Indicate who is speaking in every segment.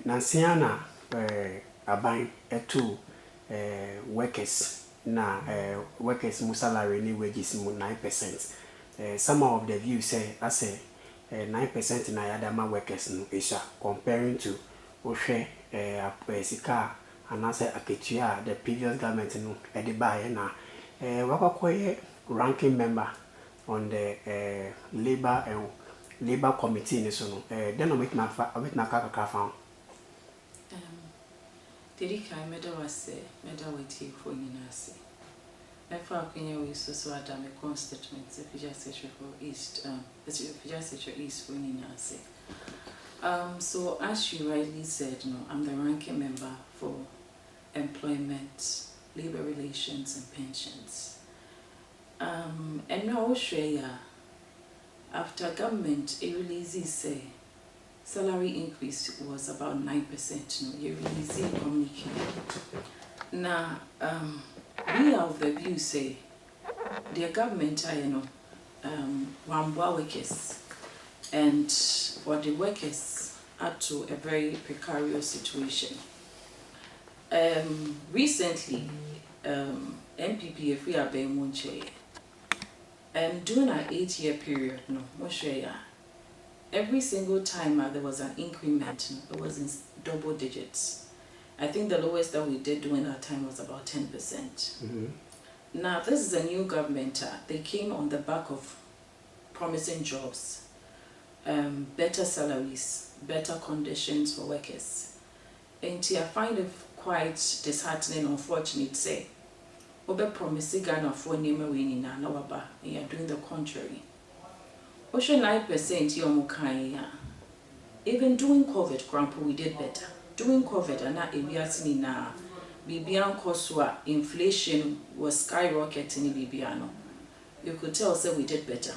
Speaker 1: Nansiana aban etu workers na workers mu salary ni wages mu 9%. Some of the views say I say 9% na yadama workers no isha comparing to ohwe sika anase aketua the previous government no edibaye na wakakoye ranking member on the labor committee ni so no then omit na kaka found
Speaker 2: Terika meda wati for nyinase. Efa akwenya we so adam constituent Fija Sector for East Fija Sector East for nyinase. So as you rightly said, no, I'm the ranking member for employment, labor relations and pensions. And now share after government it releases say salary increase was about 9%. No, you release communicate. Now, we are of the view say the government are one workers and for the workers are to a very precarious situation. Recently, MPP if we are being one chair. During an 8-year period, no, every single time there was an increment, it was in double digits. I think the lowest that we did during our time was about 10%. Now, this is a new government. They came on the back of promising jobs, better salaries, better conditions for workers. And I find it quite disheartening, unfortunate, say, Obe promising Ghana for name winning and you are doing the contrary. Osho 9% yomukai. Even during COVID, Grandpa, we did better. During COVID, and now we are seeing now, Bibian Koswa inflation was skyrocketing in Bibiano. You could tell that we did better.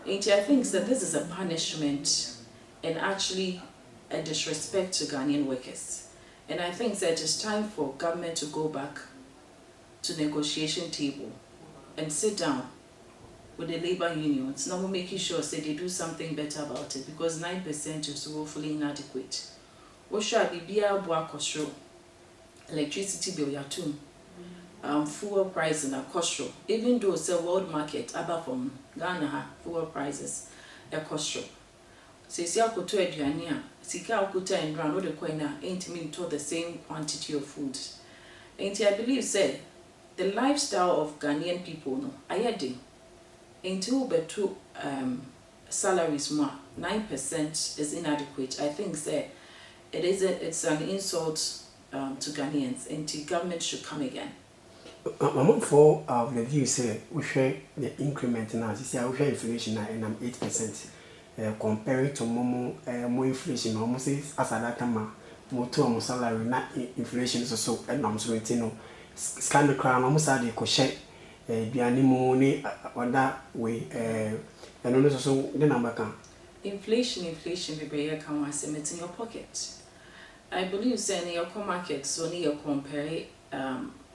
Speaker 2: And I think that this is a punishment and actually a disrespect to Ghanaian workers. And I think that it's time for government to go back to negotiation table and sit down with the labor unions, now making sure that they do something better about it, because 9% is woefully inadequate. What should be a electricity bill yatum, fuel price in a cost, even though it's a world market, about from Ghana, fuel prices a cost. Says Yakuto Edriania, Sika Kuta and Rano de Quena ain't mean to the same quantity of food. Ain't I believe say the lifestyle of Ghanaian people no ayadi into betu salaries more 9% is inadequate. I think say it's an insult to Ghanaians, and the government should come again.
Speaker 1: I'm for the view say we share the increment now. See, we share inflation now and I'm 8%. Comparing to more inflation, almost as a data more to salary, not inflation is also and I'm so scandal crown almost had a crochet be money on that way and also the number can
Speaker 2: inflation be very come as in your pocket. I believe saying your market so near compare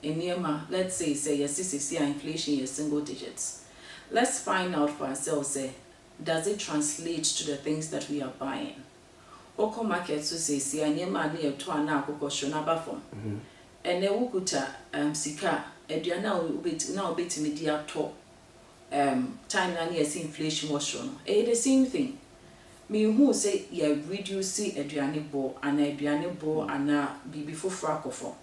Speaker 2: in near let's say your CCC inflation is single digits. Let's find out for ourselves say does it translate to the things that we are buying? Oko market so say see near near to an alcohol from. And then we could sika now bit media talk time na near inflation was shown. The same thing. Me who say you reduce aduane bo and aduane bo and be before fracofo.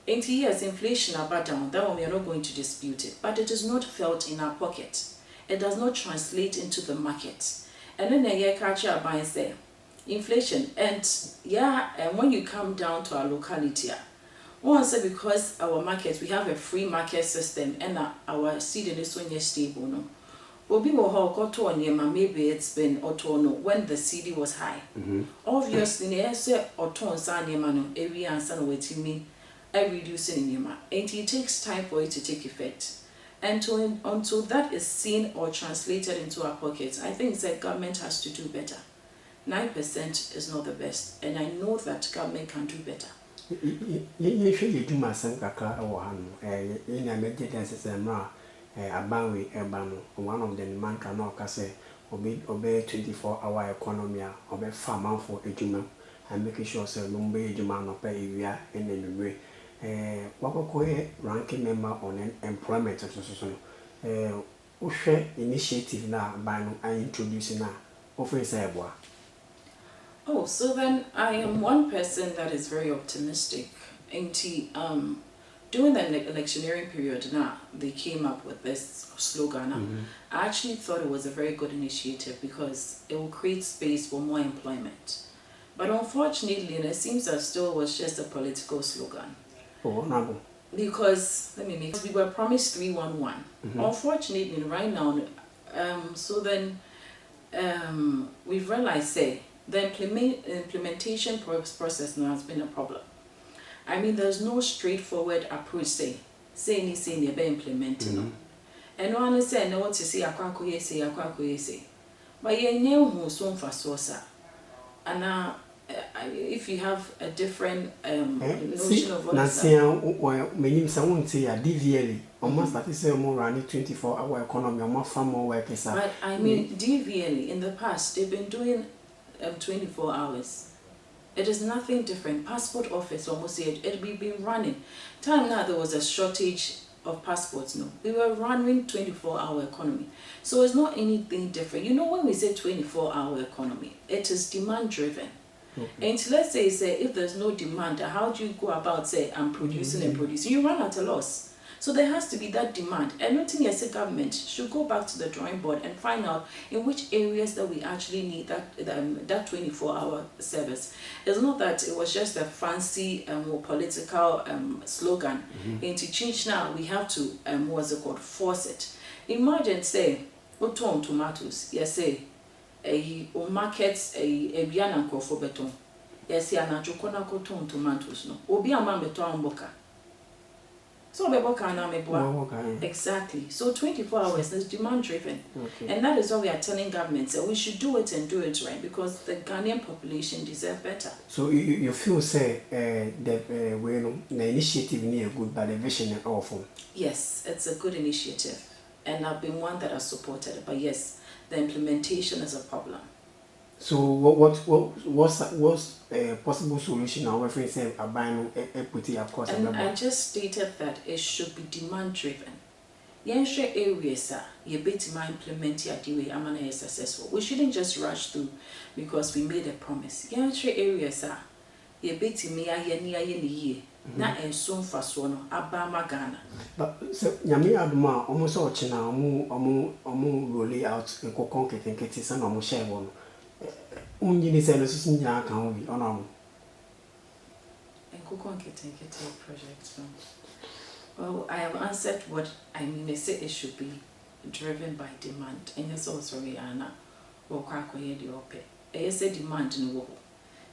Speaker 2: And yes, inflation about down, that one we are not going to dispute it, but it is not felt in our pocket. It does not translate into the market. And then the year catch up by say inflation and and when you come down to our locality. One say because our market, we have a free market system and our seed in this one is stable. No, Obi maybe it's been autono when the CD was high. Obviously, I say auton san no every answer with me, I reducing in and it takes time for it to take effect. And until that is seen or translated into our pockets, I think that government has to do better. 9% is not the best, and I know that government can do better.
Speaker 1: You do my son Kaka or in a meditation a one of the man cannot say obey 24-hour economy, obey farm for a human and making sure so Mumbai Juma no pay area in the way. What ranking member on employment so initiative now by introducing now offering say boy.
Speaker 2: Oh, so then I am one person that is very optimistic. During the electioneering period now, they came up with this slogan. I actually thought it was a very good initiative because it will create space for more employment. But unfortunately, it seems as though it was just a political slogan.
Speaker 1: Oh, no.
Speaker 2: Because, we were promised 311. Unfortunately, right now, so then we've realized, say, the implementation process now has been a problem. I mean, there's no straightforward approach, say you're implementing. And one is saying, no, what to say, say. But you know, so for source. And if you have a different notion of what is
Speaker 1: that, many someone say a DVLE, almost that is more running 24-hour economy, or more far more workers.
Speaker 2: But I mean, DVLE in the past, they've been doing 24 hours. It is nothing different. Passport office almost said it'll be running. Time now there was a shortage of passports. No, we were running 24-hour economy. So it's not anything different. You know, when we say 24-hour economy, it is demand driven. And let's say if there's no demand, how do you go about say I'm producing and producing? You run at a loss. So there has to be that demand. And nothing as a government should go back to the drawing board and find out in which areas that we actually need that 24-hour service. It's not that it was just a fancy political slogan. And to change now, we have to force it. Imagine say, oton tomatoes, yes say, a markets a biana for beton. Yes, ya na jokona koton tomatoes no. Obi ama beto amboka. So exactly. So 24 hours is demand driven. And that is why we are telling governments that we should do it and do it right because the Ghanaian population deserve better.
Speaker 1: So you feel say the initiative near good but the vision is awful.
Speaker 2: Yes, it's a good initiative. And I've been one that has supported it. But yes, the implementation is a problem.
Speaker 1: So what's a possible solution now? If we say a buying equity, of course.
Speaker 2: And I just stated that it should be demand driven. Share areas you bet my implement your way amana is successful. We shouldn't just rush through because we made a promise. Share areas you bet me ye na and soon fast one abama Ghana.
Speaker 1: But so Yami Aduma almost all China roll out in Coconket and Kitty and almost share one. Only services in your account on our
Speaker 2: and Coconket and Kitty projects. Well, I have answered what I mean. They say it should be driven by demand, and it's also Rihanna or Krakoye the Ope. I say demand in the world.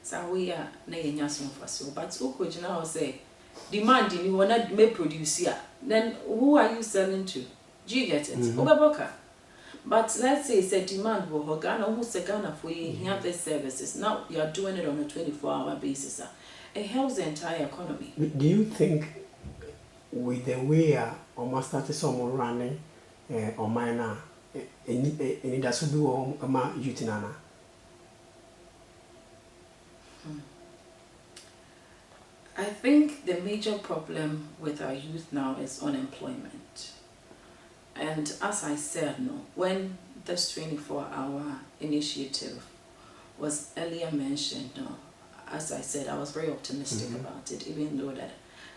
Speaker 2: So we are na for so, but who could now say demand in you wanna may produce here? Then who are you selling to? Do you get it? Ogaboka. But let's say it's a demand for Ghana, almost a Ghana for you have these services. Now you are doing it on a 24-hour basis. It helps the entire economy.
Speaker 1: Do you think with the way almost started someone running or minor any that should do on youth nana?
Speaker 2: I think the major problem with our youth now is unemployment. And as I said, when this 24-hour initiative was earlier mentioned, as I said, I was very optimistic about it, even though that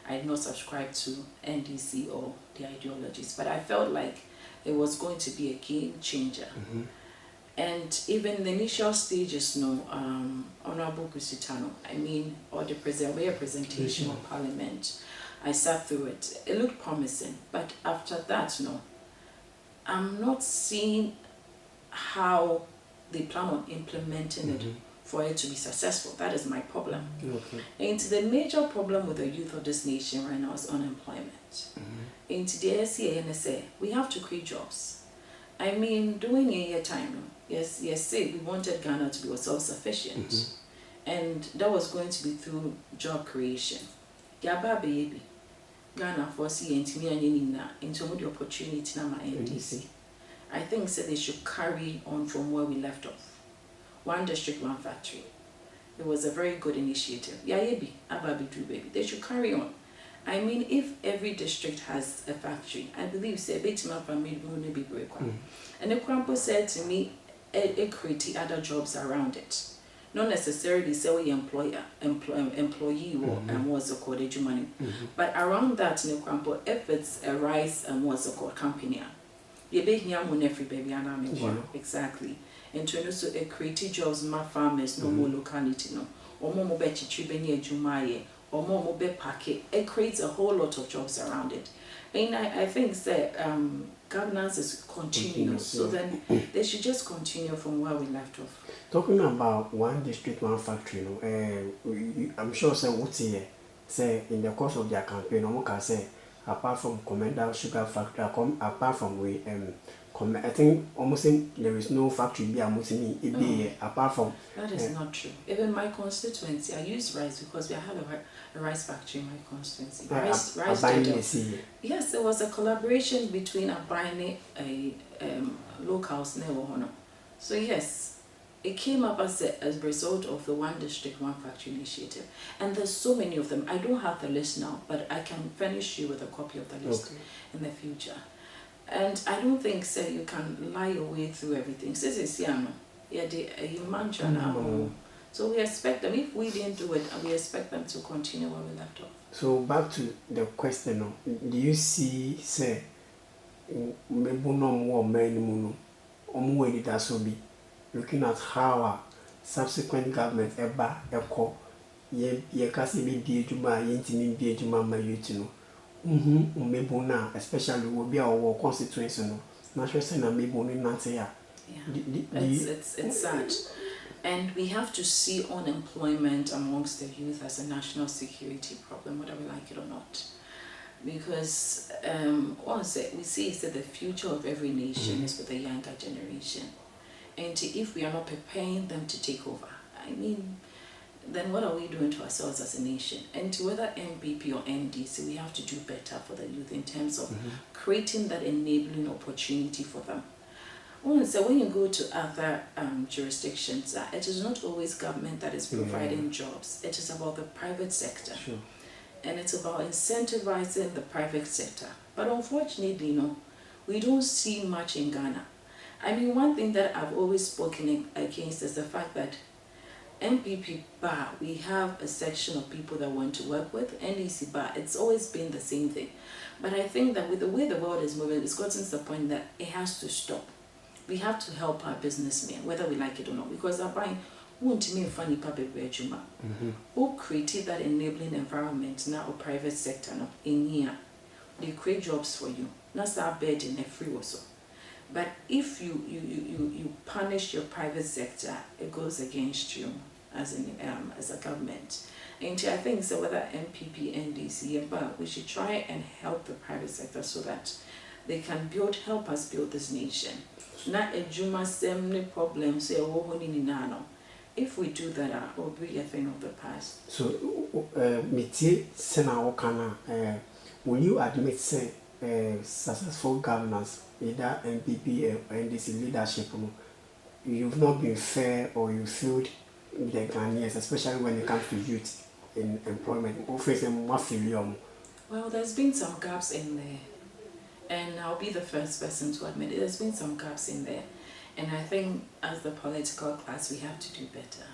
Speaker 2: I did not subscribe to NDC or the ideologies. But I felt like it was going to be a game changer. And even the initial stages, Honorable Kusitano, or the presentation of Parliament, I sat through it. It looked promising, but after that, I'm not seeing how they plan on implementing it for it to be successful. That is my problem. And the major problem with the youth of this nation right now is unemployment. And the SCA, we have to create jobs. During a year time, yes, say we wanted Ghana to be self-sufficient. And that was going to be through job creation. Yaba baby. Ghana for into the opportunity na my NDC. I think they should carry on from where we left off. One district, one factory. It was a very good initiative. Yeah, baby. They should carry on. I mean, if every district has a factory, I believe say Betima family will be break. And the Crampo said to me, it create other jobs around it. Not necessarily say we employee or what's it called money. But around that in the Crampo, if it's a rice and what's it called company, you be here on every baby and exactly. And to also create jobs my farmers no more locality no. Or more bechi tribeni jumaye. Or more packet, it creates a whole lot of jobs around it. And I think that governance is continuous, so then they should just continue from where we left off.
Speaker 1: Talking about one district, one factory, I'm sure what's here, say in the course of their campaign, can say apart from Commander Sugar Factory, apart from I think almost there is no factory be apart from.
Speaker 2: That is not true. Even my constituency, I use rice because we have a rice factory in my constituency. Rice. Yes, there was a collaboration between Abine locals near. So yes, it came up as a result of the one district, one factory initiative. And there's so many of them. I don't have the list now, but I can furnish you with a copy of the list in the future. And I don't think you can lie your way through everything. So we expect them, if we didn't do it, we expect them to continue where we left off.
Speaker 1: So back to the question, do you see, looking at how our subsequent government especially will be our constituency,
Speaker 2: it's sad. And we have to see unemployment amongst the youth as a national security problem, whether we like it or not. Because we see that the future of every nation is with the younger generation. And if we are not preparing them to take over, I mean, then what are we doing to ourselves as a nation? And to whether MPP or NDC, we have to do better for the youth in terms of creating that enabling opportunity for them. So when you go to other jurisdictions, it is not always government that is providing jobs. It is about the private sector.
Speaker 1: Sure.
Speaker 2: And it's about incentivizing the private sector. But unfortunately, we don't see much in Ghana. I mean, one thing that I've always spoken against is the fact that MPP bar, we have a section of people that want to work with. NDC bar, it's always been the same thing. But I think that with the way the world is moving, it's gotten to the point that it has to stop. We have to help our businessmen, whether we like it or not, because our buying won't mean funny public juma. Who created that enabling environment now, private sector in here, they create jobs for you. That's our bed in a free also. But if you punish your private sector, it goes against you as a government. And I think so whether MPP, NDC, but we should try and help the private sector so that they can help us build this nation. Not a juma same problem, say if we do that, it will be a thing of the past.
Speaker 1: So Miti Sena will you admit successful governance, either MPP or NDC leadership, you've not been fair or you failed the Ghanaians, especially when it comes to youth in employment?
Speaker 2: Well, there's been some gaps in there. And I'll be the first person to admit it. There's been some gaps in there. And I think as the political class, we have to do better.